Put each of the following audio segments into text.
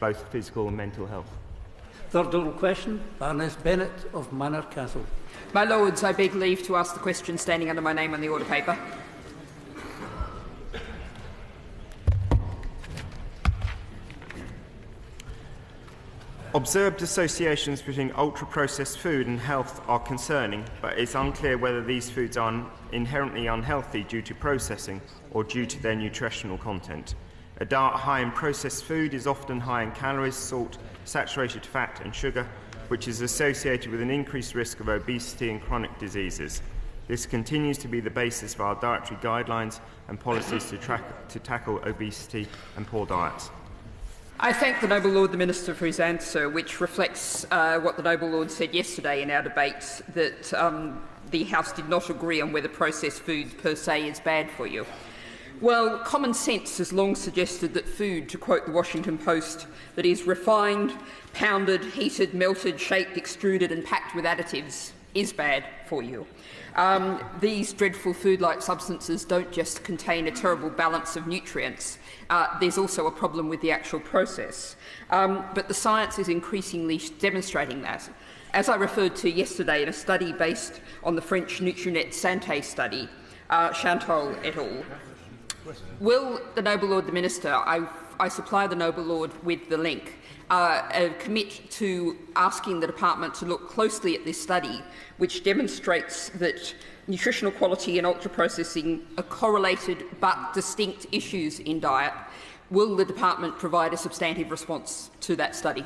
both physical and mental health. Third oral question, Baroness Bennett of Manor Castle. My Lords, I beg leave to ask the question standing under my name on the order paper. Observed associations between ultra-processed food and health are concerning, but it's unclear whether these foods are inherently unhealthy due to processing or due to their nutritional content. A diet high in processed food is often high in calories, salt, saturated fat and sugar, which is associated with an increased risk of obesity and chronic diseases. This continues to be the basis of our dietary guidelines and policies to tackle obesity and poor diets. I thank the Noble Lord the Minister for his answer, which reflects what the Noble Lord said yesterday in our debate, that the House did not agree on whether processed food per se is bad for you. Well, common sense has long suggested that food, to quote the Washington Post, that is refined, pounded, heated, melted, shaped, extruded and packed with additives is bad for you. These dreadful food-like substances don't just contain a terrible balance of nutrients. There's also a problem with the actual process. But the science is increasingly demonstrating that. As I referred to yesterday in a study based on the French Nutrinet Santé study, Chantal et al., will the Noble Lord the Minister, I supply the Noble Lord with the link, commit to asking the Department to look closely at this study, which demonstrates that nutritional quality and ultra-processing are correlated but distinct issues in diet? Will the Department provide a substantive response to that study?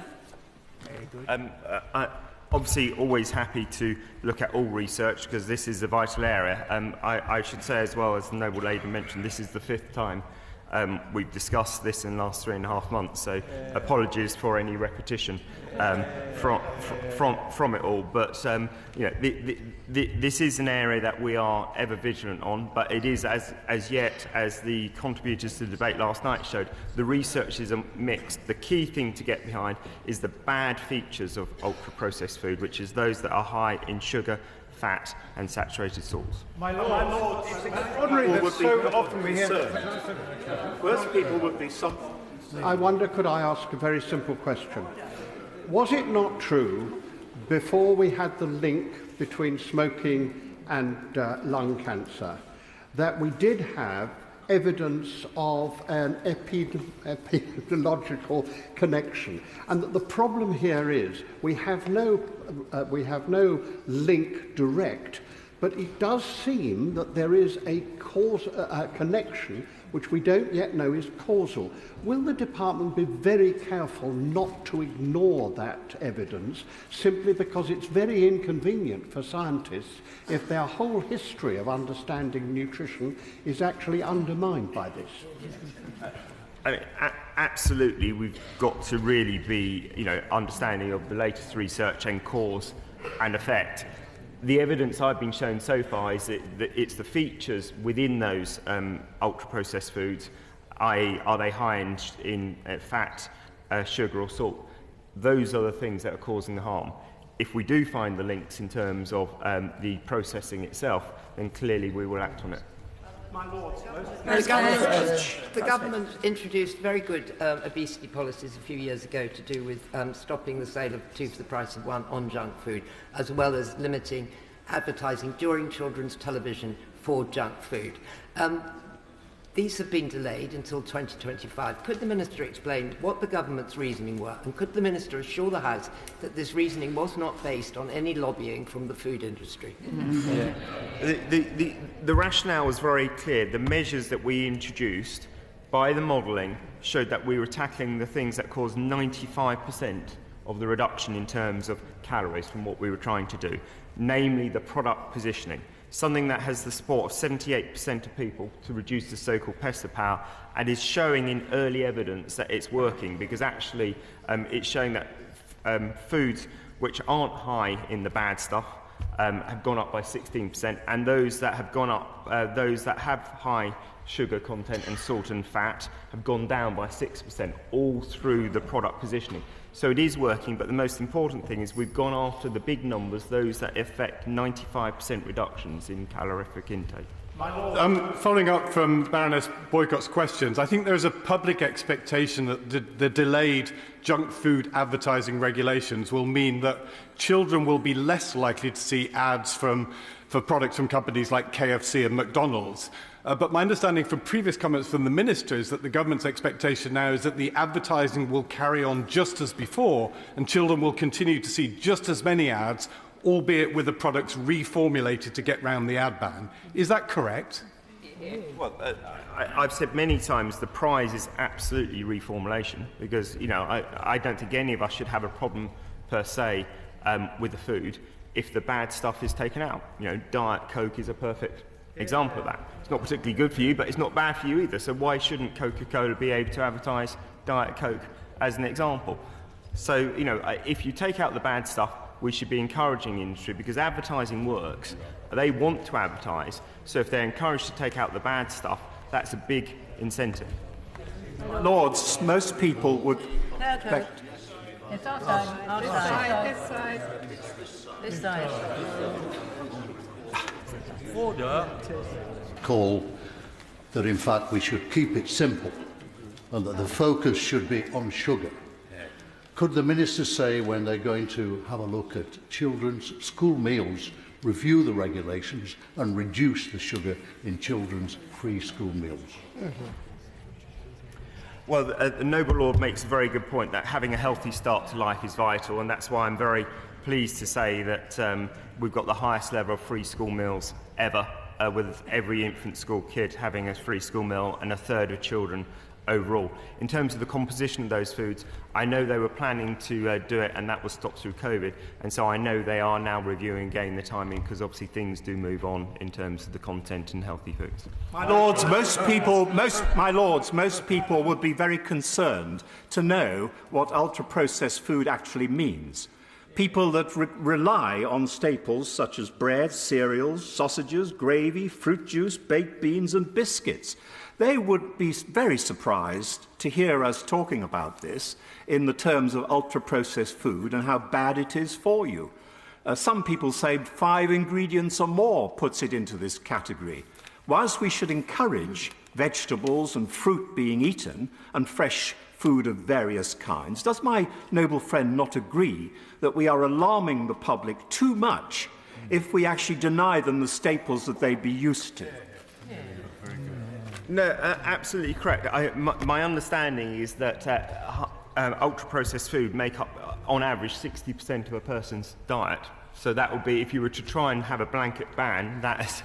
Obviously, always happy to look at all research because this is a vital area. I should say as well, as the Noble Lady mentioned, this is the 5th time we've discussed this in the last 3.5 months, so apologies for any repetition from it all. But this is an area that we are ever vigilant on, but it is, as yet, as the contributors to the debate last night showed, the research is mixed. The key thing to get behind is the bad features of ultra-processed food, which is those that are high in sugar, fat and saturated salts. My Lord, it's extraordinary that so often we hear... Worst people would be some... I wonder, could I ask a very simple question? Was it not true, before we had the link between smoking and lung cancer, that we did have evidence of an epidemiological connection, and that the problem here is we have no link direct, but it does seem that there is a connection which we don't yet know is causal. Will the Department be very careful not to ignore that evidence simply because it's very inconvenient for scientists if their whole history of understanding nutrition is actually undermined by this? I mean, absolutely, we've got to really be, understanding of the latest research and cause and effect. The evidence I've been shown so far is that it's the features within those ultra-processed foods, i.e. are they high in fat, sugar or salt. Those are the things that are causing the harm. If we do find the links in terms of the processing itself, then clearly we will act on it. My Lord, the government introduced very good obesity policies a few years ago to do with stopping the sale of 2 for the price of 1 on junk food, as well as limiting advertising during children's television for junk food. These have been delayed until 2025. Could the Minister explain what the government's reasoning were, and could the Minister assure the House that this reasoning was not based on any lobbying from the food industry? The rationale was very clear. The measures that we introduced by the modelling showed that we were tackling the things that caused 95% of the reduction in terms of calories from what we were trying to do, namely the product positioning. Something that has the support of 78% of people to reduce the so-called pester power, and is showing in early evidence that it's working, because actually it's showing that foods which aren't high in the bad stuff have gone up by 16%, and those that have gone up, those that have high sugar content and salt and fat have gone down by 6%, all through the product positioning. So it is working, but the most important thing is we've gone after the big numbers, those that affect 95% reductions in calorific intake. Following up from Baroness Boycott's questions, I think there is a public expectation that the delayed junk food advertising regulations will mean that children will be less likely to see ads for products from companies like KFC and McDonald's. But my understanding from previous comments from the Minister is that the government's expectation now is that the advertising will carry on just as before and children will continue to see just as many ads, albeit with the products reformulated to get round the ad ban. Is that correct? Well, I've said many times the prize is absolutely reformulation because, I don't think any of us should have a problem per se with the food if the bad stuff is taken out. Diet Coke is a perfect example of that. It's not particularly good for you, but it's not bad for you either. So why shouldn't Coca-Cola be able to advertise Diet Coke as an example? So, if you take out the bad stuff, we should be encouraging the industry because advertising works. They want to advertise. So if they're encouraged to take out the bad stuff, that's a big incentive. Lords, most people would... Okay. It's our side. This side. Order. Call that in fact we should keep it simple and that the focus should be on sugar. Could the Minister say when they're going to have a look at children's school meals, review the regulations and reduce the sugar in children's free school meals? Well, the Noble Lord makes a very good point that having a healthy start to life is vital, and that's why I'm very pleased to say that we've got the highest level of free school meals ever, with every infant school kid having a free school meal and a third of children overall. In terms of the composition of those foods, I know they were planning to do it and that was stopped through COVID, and so I know they are now reviewing again the timing because obviously things do move on in terms of the content and healthy foods. My Lords, most people would be very concerned to know what ultra-processed food actually means. People that rely on staples such as bread, cereals, sausages, gravy, fruit juice, baked beans and biscuits. They would be very surprised to hear us talking about this in the terms of ultra-processed food and how bad it is for you. Some people say 5 ingredients or more puts it into this category. Whilst we should encourage vegetables and fruit being eaten and fresh food of various kinds, does my noble friend not agree that we are alarming the public too much if we actually deny them the staples that they'd be used to? No, absolutely correct. My understanding is that ultra-processed food make up, on average, 60% of a person's diet. So that would be, if you were to try and have a blanket ban, that's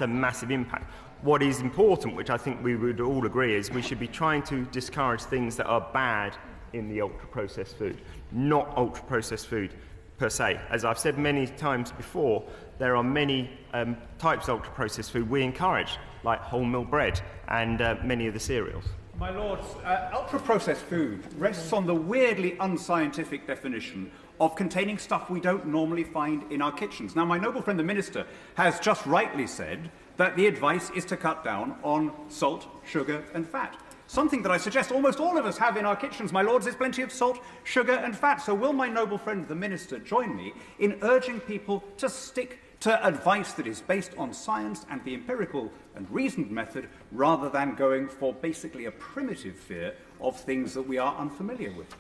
a massive impact. What is important, which I think we would all agree, is we should be trying to discourage things that are bad in the ultra-processed food, not ultra-processed food per se. As I've said many times before, there are many types of ultra-processed food we encourage, like wholemeal bread and many of the cereals. My Lords, ultra-processed food rests on the weirdly unscientific definition of containing stuff we don't normally find in our kitchens. Now, my noble friend the Minister has just rightly said that the advice is to cut down on salt, sugar and fat. Something that I suggest almost all of us have in our kitchens, my Lords, is plenty of salt, sugar and fat. So will my noble friend the Minister join me in urging people to stick to advice that is based on science and the empirical and reasoned method, rather than going for basically a primitive fear of things that we are unfamiliar with?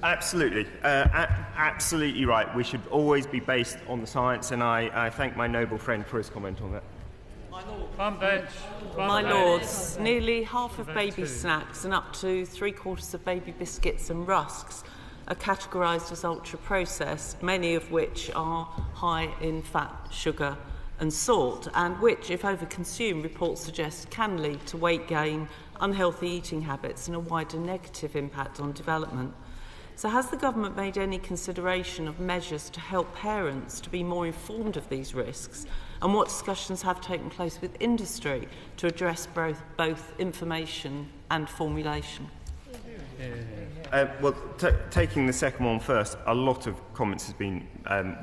Absolutely. Absolutely right. We should always be based on the science, and I thank my noble friend for his comment on that. My Lords, nearly half of baby snacks and up to 3/4 of baby biscuits and rusks are categorised as ultra-processed, many of which are high in fat, sugar and salt, and which, if overconsumed, reports suggest can lead to weight gain, unhealthy eating habits and a wider negative impact on development. So has the government made any consideration of measures to help parents to be more informed of these risks, and what discussions have taken place with industry to address both information and formulation? Taking the second one first, a lot of comments has been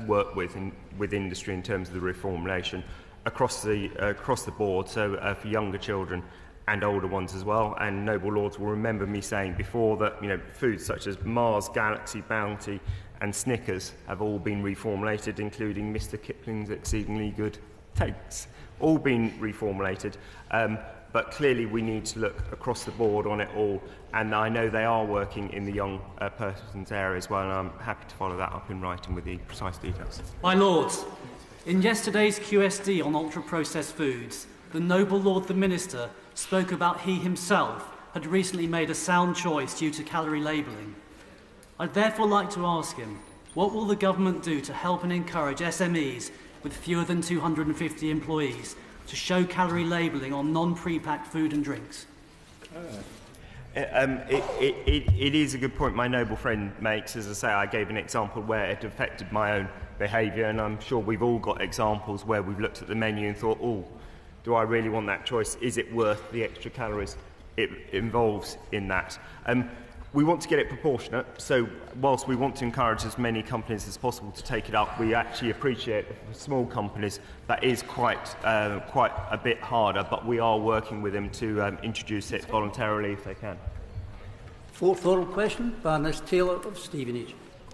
worked with industry in terms of the reformulation across the board, so for younger children and older ones as well. And noble lords will remember me saying before that foods such as Mars, Galaxy, Bounty and Snickers have all been reformulated, including Mr. Kipling's exceedingly good takes, all been reformulated. But clearly we need to look across the board on it all, and I know they are working in the young persons area as well, and I'm happy to follow that up in writing with the precise details. My Lords, in yesterday's QSD on ultra-processed foods, the Noble Lord the Minister spoke about he himself had recently made a sound choice due to calorie labelling. I'd therefore like to ask him, what will the government do to help and encourage SMEs with fewer than 250 employees to show calorie labelling on non-pre-packed food and drinks? It is a good point my noble friend makes. As I say, I gave an example where it affected my own behaviour, and I'm sure we've all got examples where we've looked at the menu and thought, oh, do I really want that choice? Is it worth the extra calories it involves in that? We want to get it proportionate, so whilst we want to encourage as many companies as possible to take it up, we actually appreciate for small companies that is quite a bit harder, but we are working with them to introduce it voluntarily if they can. Fourth oral question, Baroness Taylor of Stevenage.